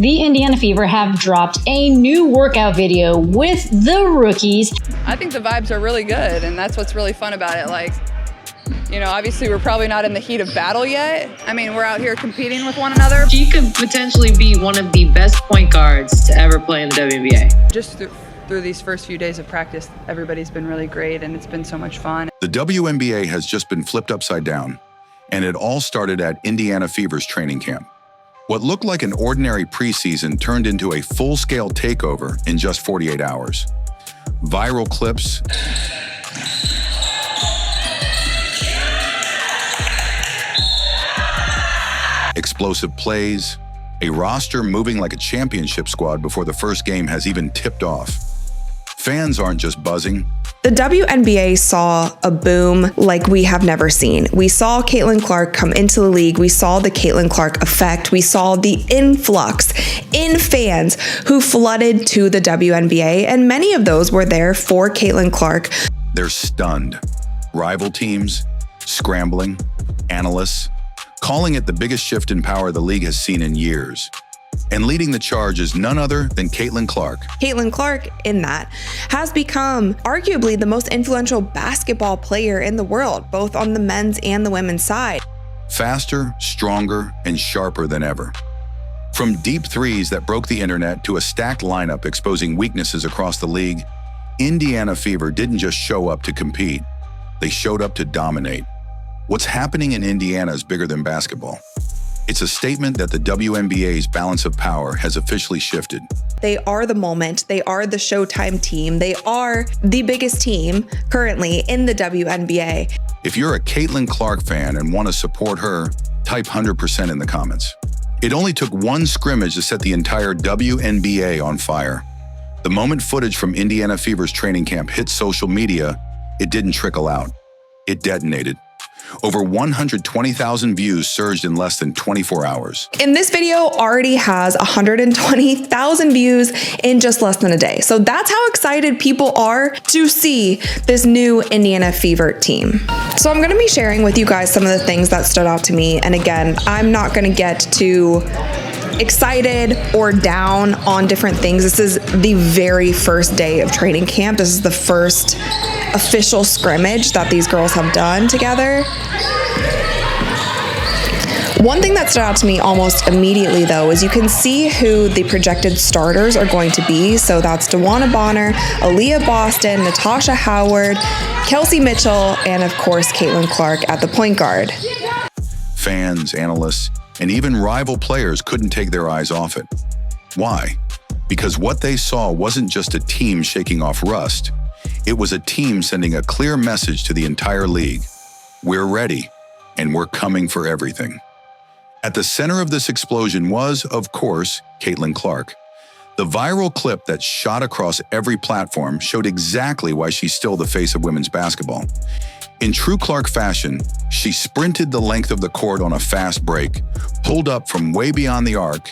the Indiana Fever have dropped a new workout video with the rookies. I think the vibes are really good, and that's what's really fun about it. Like, you know, obviously we're probably not in the heat of battle yet. I mean, we're out here competing with one another. She could potentially be one of the best point guards to ever play in the WNBA. Just through these first few days of practice, everybody's been really great, and it's been so much fun. The WNBA has just been flipped upside down, and it all started at Indiana Fever's training camp. What looked like an ordinary preseason turned into a full-scale takeover in just 48 hours. Viral clips, explosive plays, a roster moving like a championship squad before the first game has even tipped off. Fans aren't just buzzing. The WNBA saw a boom like we have never seen. We saw Caitlin Clark come into the league. We saw the Caitlin Clark effect. We saw the influx in fans who flooded to the WNBA, and many of those were there for Caitlin Clark. They're stunned. Rival teams, scrambling, analysts, calling it the biggest shift in power the league has seen in years. And leading the charge is none other than Caitlin Clark. Caitlin Clark, in that, has become arguably the most influential basketball player in the world, both on the men's and the women's side. Faster, stronger, and sharper than ever. From deep threes that broke the internet to a stacked lineup exposing weaknesses across the league, Indiana Fever didn't just show up to compete. They showed up to dominate. What's happening in Indiana is bigger than basketball. It's a statement that the WNBA's balance of power has officially shifted. They are the moment. They are the Showtime team. They are the biggest team currently in the WNBA. If you're a Caitlin Clark fan and want to support her, type 100% in the comments. It only took one scrimmage to set the entire WNBA on fire. The moment footage from Indiana Fever's training camp hit social media, it didn't trickle out. It detonated. Over 120,000 views surged in less than 24 hours. And this video already has 120,000 views in just less than a day. So that's how excited people are to see this new Indiana Fever team. So I'm gonna be sharing with you guys some of the things that stood out to me. And again, I'm not gonna get too excited or down on different things. This is the very first day of training camp. This is the first official scrimmage that these girls have done together. One thing that stood out to me almost immediately, though, is you can see who the projected starters are going to be. So that's DeWanna Bonner, Aaliyah Boston, Natasha Howard, Kelsey Mitchell, and of course, Caitlin Clark at the point guard. Fans, analysts, and even rival players couldn't take their eyes off it. Why? Because what they saw wasn't just a team shaking off rust. It was a team sending a clear message to the entire league. We're ready, and we're coming for everything. At the center of this explosion was, of course, Caitlin Clark. The viral clip that shot across every platform showed exactly why she's still the face of women's basketball. In true Clark fashion, she sprinted the length of the court on a fast break, pulled up from way beyond the arc,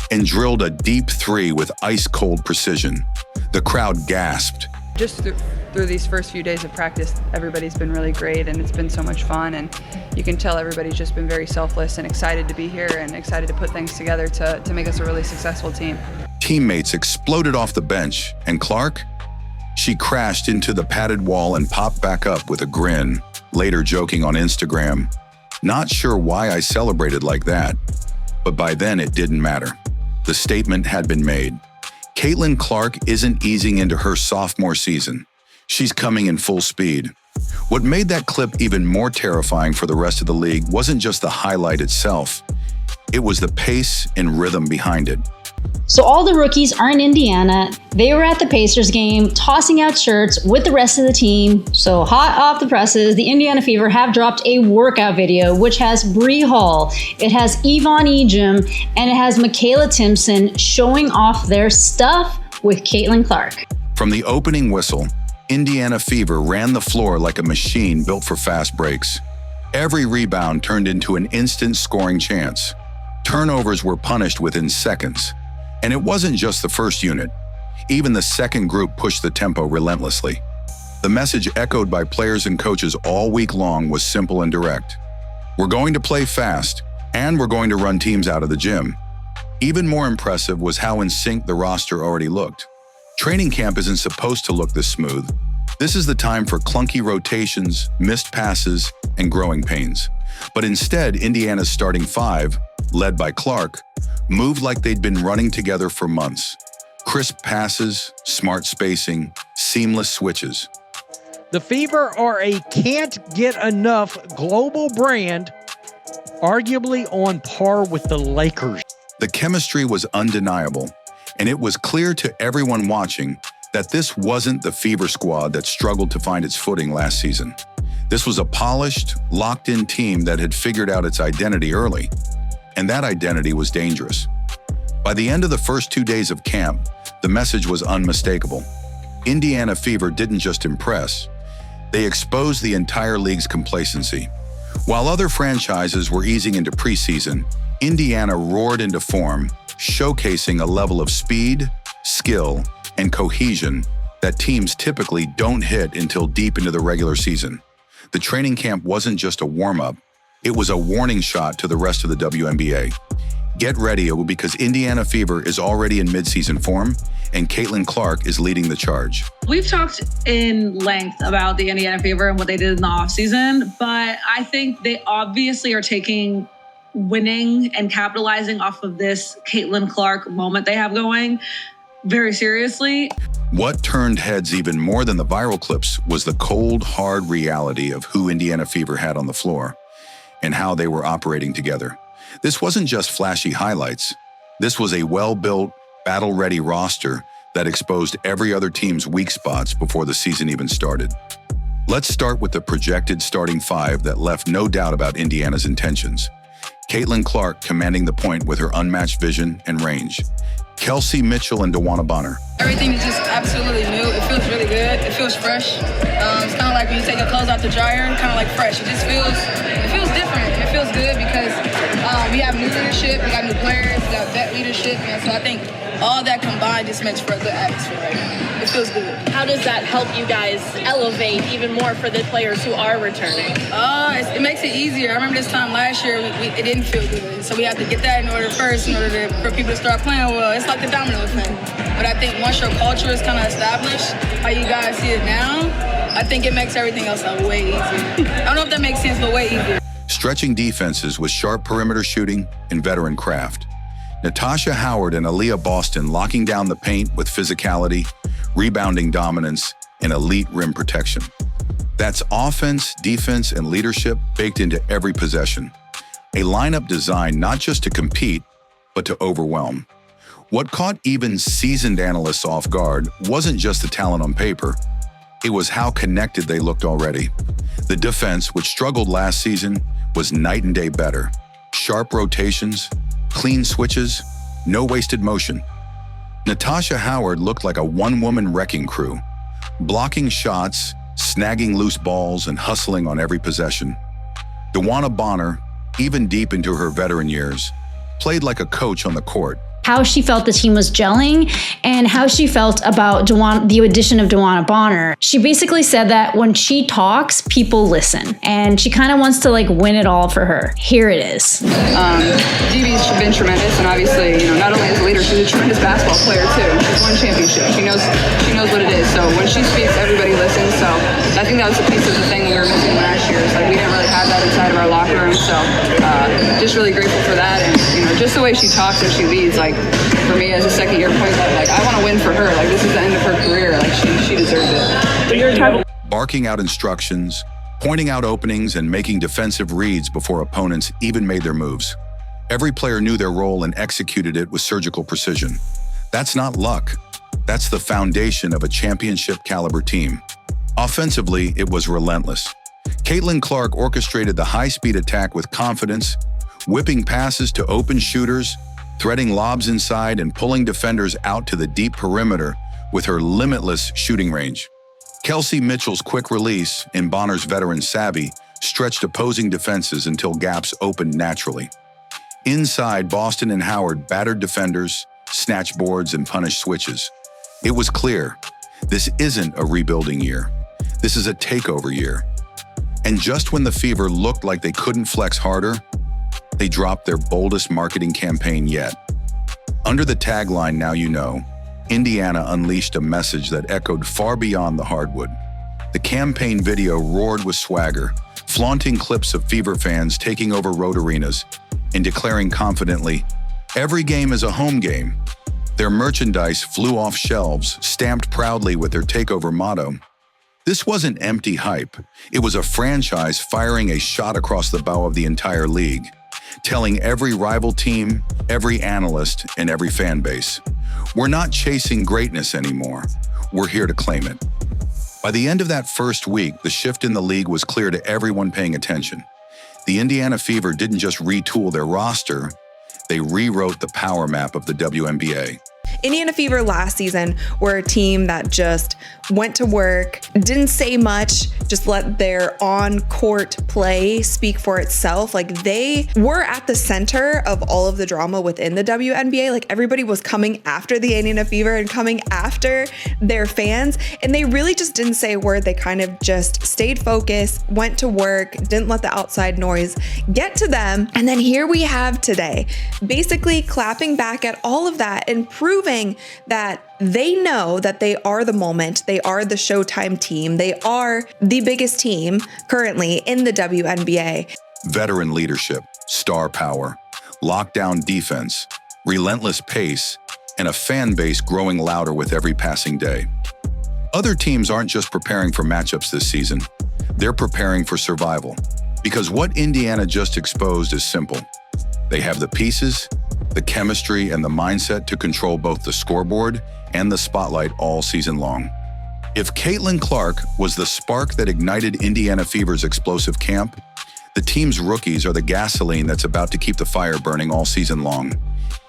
and drilled a deep three with ice-cold precision. The crowd gasped. Just through these first few days of practice, everybody's been really great, and it's been so much fun, and you can tell everybody's just been very selfless and excited to be here and excited to put things together to make us a really successful team. Teammates exploded off the bench, and Clark? She crashed into the padded wall and popped back up with a grin, later joking on Instagram, "Not sure why I celebrated like that." But by then it didn't matter. The statement had been made. Caitlin Clark isn't easing into her sophomore season. She's coming in full speed. What made that clip even more terrifying for the rest of the league wasn't just the highlight itself. It was the pace and rhythm behind it. So all the rookies are in Indiana. They were at the Pacers game, tossing out shirts with the rest of the team. So hot off the presses, the Indiana Fever have dropped a workout video, which has Bree Hall, it has Yvonne Ejim, and it has Michaela Timpson showing off their stuff with Caitlin Clark. From the opening whistle, Indiana Fever ran the floor like a machine built for fast breaks. Every rebound turned into an instant scoring chance. Turnovers were punished within seconds. And it wasn't just the first unit. Even the second group pushed the tempo relentlessly. The message echoed by players and coaches all week long was simple and direct. We're going to play fast, and we're going to run teams out of the gym. Even more impressive was how in sync the roster already looked. Training camp isn't supposed to look this smooth. This is the time for clunky rotations, missed passes, and growing pains. But instead, Indiana's starting five, led by Clark, moved like they'd been running together for months. Crisp passes, smart spacing, seamless switches. The Fever are a can't-get-enough global brand, arguably on par with the Lakers. The chemistry was undeniable, and it was clear to everyone watching that this wasn't the Fever squad that struggled to find its footing last season. This was a polished, locked-in team that had figured out its identity early, and that identity was dangerous. By the end of the first 2 days of camp, the message was unmistakable. Indiana Fever didn't just impress, they exposed the entire league's complacency. While other franchises were easing into preseason, Indiana roared into form, showcasing a level of speed, skill, and cohesion that teams typically don't hit until deep into the regular season. The training camp wasn't just a warm-up, it was a warning shot to the rest of the WNBA. Get ready because Indiana Fever is already in midseason form, and Caitlin Clark is leading the charge. We've talked in length about the Indiana Fever and what they did in the offseason, but I think they obviously are taking winning and capitalizing off of this Caitlin Clark moment they have going very seriously. What turned heads even more than the viral clips was the cold, hard reality of who Indiana Fever had on the floor and how they were operating together. This wasn't just flashy highlights. This was a well-built, battle-ready roster that exposed every other team's weak spots before the season even started. Let's start with the projected starting five that left no doubt about Indiana's intentions. Caitlin Clark commanding the point with her unmatched vision and range. Kelsey Mitchell and DeWanna Bonner. Everything is just absolutely new. It feels really good. It feels fresh. It's kind of like when you take your clothes out the dryer, kind of like fresh. It feels different. It feels good because we have new leadership, we got new players, we got vet leadership, and so I think all that combined just makes for a good atmosphere. It feels good. How does that help you guys elevate even more for the players who are returning? It makes it easier. I remember this time last year, it didn't feel good. So we have to get that in order first in order for people to start playing well. It's like the domino effect. But I think once your culture is kind of established, how you guys see it now, I think it makes everything else way easier. I don't know if that makes sense, but way easier. Stretching defenses with sharp perimeter shooting and veteran craft. Natasha Howard and Aaliyah Boston locking down the paint with physicality, rebounding dominance, and elite rim protection. That's offense, defense, and leadership baked into every possession. A lineup designed not just to compete, but to overwhelm. What caught even seasoned analysts off guard wasn't just the talent on paper, it was how connected they looked already. The defense, which struggled last season, was night and day better. Sharp rotations, clean switches, no wasted motion. Natasha Howard looked like a one-woman wrecking crew, blocking shots, snagging loose balls, and hustling on every possession. DeWanna Bonner, even deep into her veteran years, played like a coach on the court. How she felt the team was gelling and how she felt about the addition of DeWanna Bonner. She basically said that when she talks, people listen, and she kind of wants to win it all for her. Here it is. DB's been tremendous, and obviously, not only as a leader, she's a tremendous basketball player too. She's won championship. She knows what it is. So when she speaks, everybody listens. So I think that was a piece of the thing we were missing last year. It's we didn't really have that inside of our locker room. So just really grateful for that, and just the way she talks and she leads. For me as a second-year point guard, I want to win for her. This is the end of her career. She deserves it. Barking out instructions, pointing out openings, and making defensive reads before opponents even made their moves. Every player knew their role and executed it with surgical precision. That's not luck. That's the foundation of a championship-caliber team. Offensively, it was relentless. Caitlin Clark orchestrated the high-speed attack with confidence, whipping passes to open shooters, threading lobs inside and pulling defenders out to the deep perimeter with her limitless shooting range. Kelsey Mitchell's quick release and Bonner's veteran savvy stretched opposing defenses until gaps opened naturally. Inside, Boston and Howard battered defenders, snatched boards, and punished switches. It was clear, this isn't a rebuilding year. This is a takeover year. And just when the Fever looked like they couldn't flex harder, they dropped their boldest marketing campaign yet. Under the tagline, "Now You Know," Indiana unleashed a message that echoed far beyond the hardwood. The campaign video roared with swagger, flaunting clips of Fever fans taking over road arenas and declaring confidently, "Every game is a home game." Their merchandise flew off shelves, stamped proudly with their takeover motto. This wasn't empty hype. It was a franchise firing a shot across the bow of the entire league, telling every rival team, every analyst, and every fan base, "We're not chasing greatness anymore. We're here to claim it." By the end of that first week, the shift in the league was clear to everyone paying attention. The Indiana Fever didn't just retool their roster, they rewrote the power map of the WNBA. Indiana Fever last season were a team that just went to work, didn't say much, just let their on-court play speak for itself. Like, they were at the center of all of the drama within the WNBA. Like, everybody was coming after the Indiana Fever and coming after their fans, and they really just didn't say a word. They kind of just stayed focused, went to work, didn't let the outside noise get to them. And then here we have today, basically clapping back at all of that and proving that they know that they are the moment, they are the Showtime team, they are the biggest team currently in the WNBA. Veteran leadership, star power, lockdown defense, relentless pace, and a fan base growing louder with every passing day. Other teams aren't just preparing for matchups this season, they're preparing for survival. Because what Indiana just exposed is simple. They have the pieces, the chemistry, and the mindset to control both the scoreboard and the spotlight all season long. If Caitlin Clark was the spark that ignited Indiana Fever's explosive camp, the team's rookies are the gasoline that's about to keep the fire burning all season long,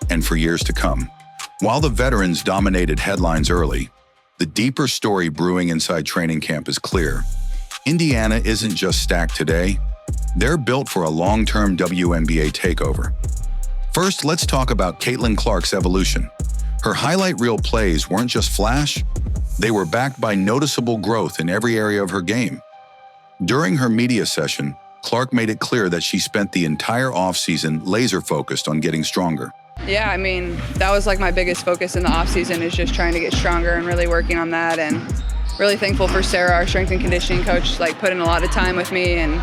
and for years to come. While the veterans dominated headlines early, the deeper story brewing inside training camp is clear. Indiana isn't just stacked today, they're built for a long-term WNBA takeover. First, let's talk about Caitlin Clark's evolution. Her highlight reel plays weren't just flash, they were backed by noticeable growth in every area of her game. During her media session, Clark made it clear that she spent the entire offseason laser-focused on getting stronger. Yeah, I mean, that was like my biggest focus in the offseason, is just trying to get stronger and really working on that. And really thankful for Sarah, our strength and conditioning coach, like put in a lot of time with me, and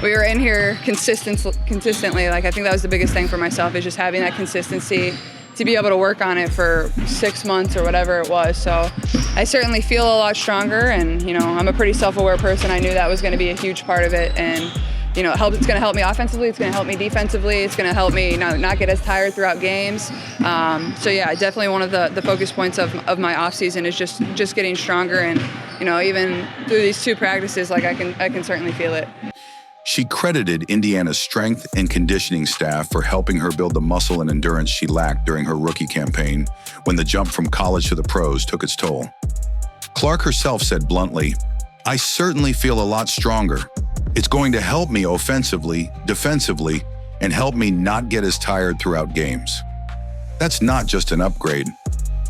we were in here consistently. Like, I think that was the biggest thing for myself, is just having that consistency to be able to work on it for 6 months or whatever it was. So I certainly feel a lot stronger, and, you know, I'm a pretty self-aware person. I knew that was going to be a huge part of it, and, you know, it's going to help me offensively, it's going to help me defensively, it's going to help me not get as tired throughout games. So yeah, definitely one of the focus points of my off season is just getting stronger, and, you know, even through these 2 practices, like I can certainly feel it. She credited Indiana's strength and conditioning staff for helping her build the muscle and endurance she lacked during her rookie campaign, when the jump from college to the pros took its toll. Clark herself said bluntly, "I certainly feel a lot stronger. It's going to help me offensively, defensively, and help me not get as tired throughout games." That's not just an upgrade.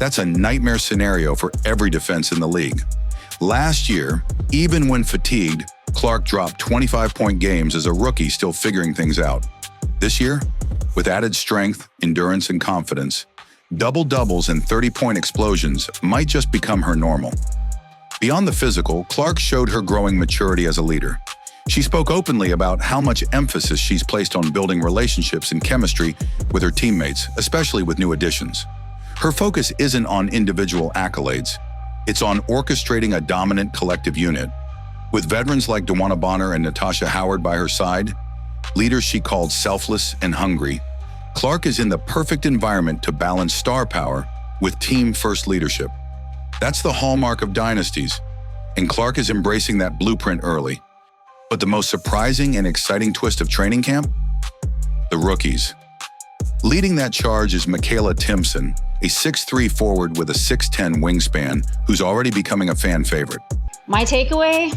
That's a nightmare scenario for every defense in the league. Last year, even when fatigued, Clark dropped 25-point games as a rookie still figuring things out. This year, with added strength, endurance, and confidence, double-doubles and 30-point explosions might just become her normal. Beyond the physical, Clark showed her growing maturity as a leader. She spoke openly about how much emphasis she's placed on building relationships and chemistry with her teammates, especially with new additions. Her focus isn't on individual accolades. It's on orchestrating a dominant collective unit. With veterans like DeWanna Bonner and Natasha Howard by her side, leaders she called selfless and hungry, Clark is in the perfect environment to balance star power with team-first leadership. That's the hallmark of dynasties, and Clark is embracing that blueprint early. But the most surprising and exciting twist of training camp? The rookies. Leading that charge is Michaela Timpson, a 6'3" forward with a 6'10" wingspan who's already becoming a fan favorite. My takeaway?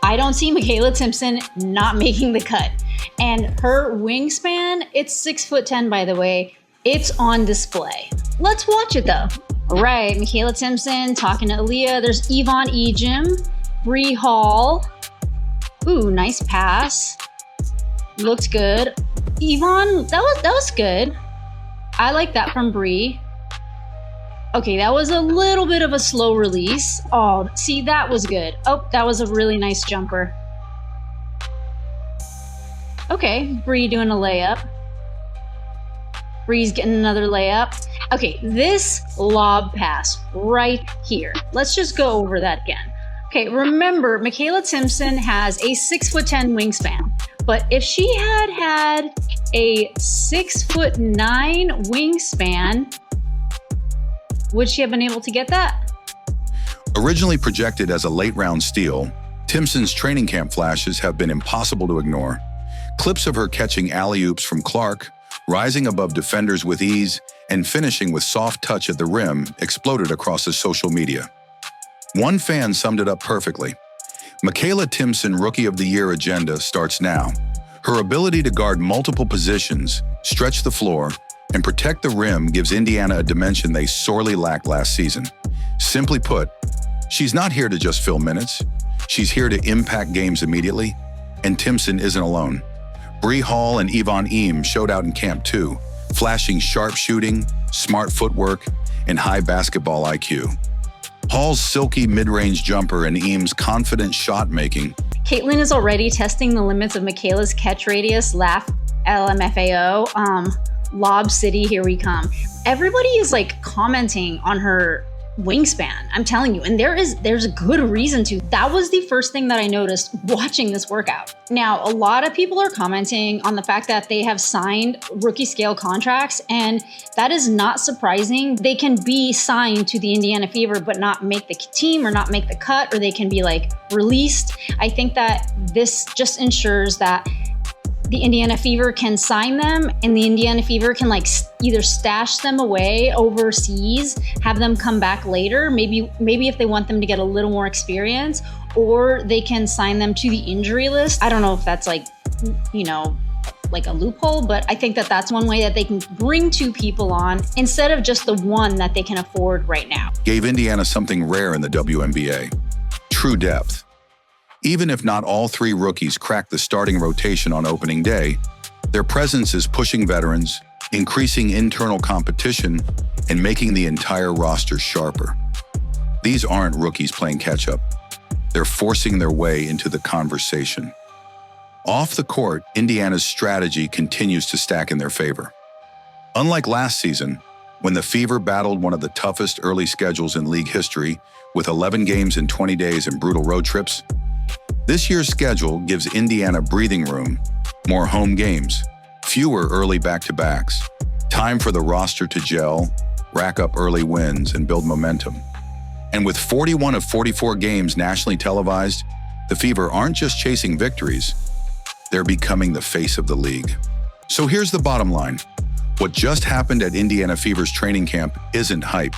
I don't see Michaela Timpson not making the cut. And her wingspan, it's 6'10", by the way. It's on display. Let's watch it though. All right, Michaela Timpson talking to Aaliyah. There's Yvonne Ejim, Bree Hall. Ooh, nice pass. Looked good. Yvonne, that was good. I like that from Bree. Okay, that was a little bit of a slow release. Oh, see, that was good. Oh, that was a really nice jumper. Okay, Bree doing a layup. Bree's getting another layup. Okay, this lob pass right here. Let's just go over that again. Okay, remember, Michaela Timpson has a 6'10" wingspan, but if she had a 6'9" wingspan, would she have been able to get that? Originally projected as a late-round steal, Timpson's training camp flashes have been impossible to ignore. Clips of her catching alley-oops from Clark, rising above defenders with ease, and finishing with soft touch at the rim exploded across the social media. One fan summed it up perfectly. Michaela Timpson Rookie of the Year agenda starts now. Her ability to guard multiple positions, stretch the floor, and protect the rim gives Indiana a dimension they sorely lacked last season. Simply put, she's not here to just fill minutes. She's here to impact games immediately, and Timpson isn't alone. Bree Hall and Yvonne Eames showed out in Camp 2, flashing sharp shooting, smart footwork, and high basketball IQ. Hall's silky mid-range jumper and Eames' confident shot-making. Caitlin is already testing the limits of Michaela's catch radius, laugh, LMFAO, Lob City, here we come. Everybody is like commenting on her wingspan, I'm telling you, and there's a good reason to. That was the first thing that I noticed watching this workout. Now, a lot of people are commenting on the fact that they have signed rookie scale contracts, and that is not surprising. They can be signed to the Indiana Fever but not make the team or not make the cut, or they can be like released. I think that this just ensures that the Indiana Fever can sign them, and the Indiana Fever can like either stash them away overseas, have them come back later, maybe if they want them to get a little more experience, or they can sign them to the injury list. I don't know if that's like, you know, like a loophole, but I think that that's one way that they can bring two people on instead of just the one that they can afford right now. Gave Indiana something rare in the WNBA: true depth. Even if not all three rookies crack the starting rotation on opening day, their presence is pushing veterans, increasing internal competition, and making the entire roster sharper. These aren't rookies playing catch-up. They're forcing their way into the conversation. Off the court, Indiana's strategy continues to stack in their favor. Unlike last season, when the Fever battled one of the toughest early schedules in league history with 11 games in 20 days and brutal road trips, this year's schedule gives Indiana breathing room, more home games, fewer early back-to-backs, time for the roster to gel, rack up early wins, and build momentum. And with 41 of 44 games nationally televised, the Fever aren't just chasing victories, they're becoming the face of the league. So here's the bottom line. What just happened at Indiana Fever's training camp isn't hype.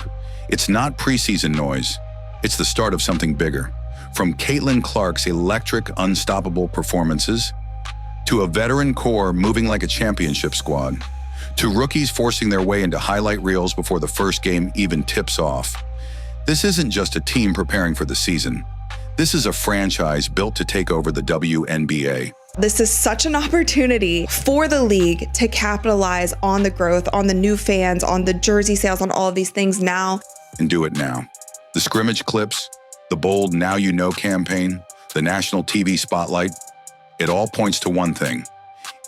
It's not preseason noise. It's the start of something bigger. From Caitlin Clark's electric, unstoppable performances, to a veteran core moving like a championship squad, to rookies forcing their way into highlight reels before the first game even tips off. This isn't just a team preparing for the season. This is a franchise built to take over the WNBA. This is such an opportunity for the league to capitalize on the growth, on the new fans, on the jersey sales, on all of these things now. And do it now. The scrimmage clips, the bold Now You Know campaign, the national TV spotlight, it all points to one thing.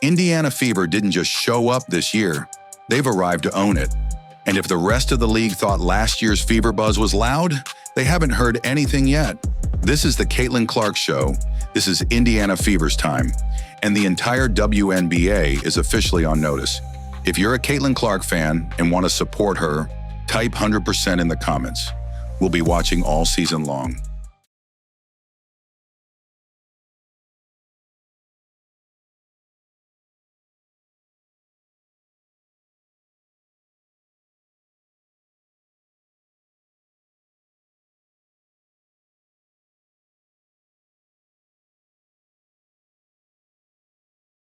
Indiana Fever didn't just show up this year, they've arrived to own it. And if the rest of the league thought last year's Fever buzz was loud, they haven't heard anything yet. This is the Caitlin Clark Show. This is Indiana Fever's time. And the entire WNBA is officially on notice. If you're a Caitlin Clark fan and want to support her, type 100% in the comments. We'll be watching all season long.